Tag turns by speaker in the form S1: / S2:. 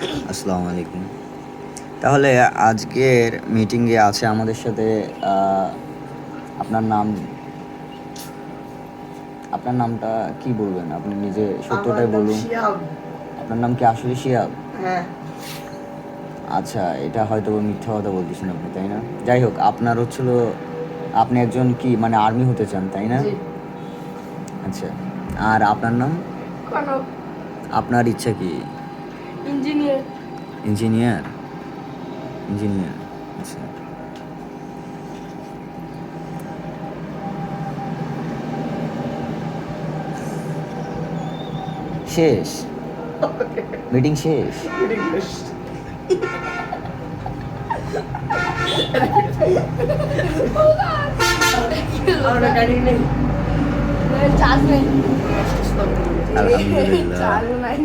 S1: আসসালামু আলাইকুম। তাহলে আজকের মিটিংয়ে আছে আমাদের সাথে আপনার নাম আপনার নামটা কি বলবেন? আপনি নিজে
S2: আমার
S1: সত্যটাই
S2: নাম
S1: বলুন।
S2: শিহাব।
S1: আপনার নাম কি আসলে শিহাব?
S2: হ্যাঁ।
S1: আচ্ছা, এটা হয়তোবা মিথ্যা কথা বলতেছেন আপনি, তাই না? যাই হোক, আপনার হচ্ছিল আপনি একজন কি মানে আর্মি হতে চান, তাই না?
S2: জি।
S1: আচ্ছা। আর আপনার নাম?
S2: কনক।
S1: আপনার ইচ্ছা কি?
S2: ইঞ্জিনিয়ার।
S1: ইঞ্জিনিয়ার? ইঞ্জিনিয়ার, আচ্ছা। শেষ? মিটিং শেষ?
S2: আমার গাড়ি নেই। চার্জ নেই।
S1: আলহামদুলিল্লাহ।
S2: চার্জ নাই।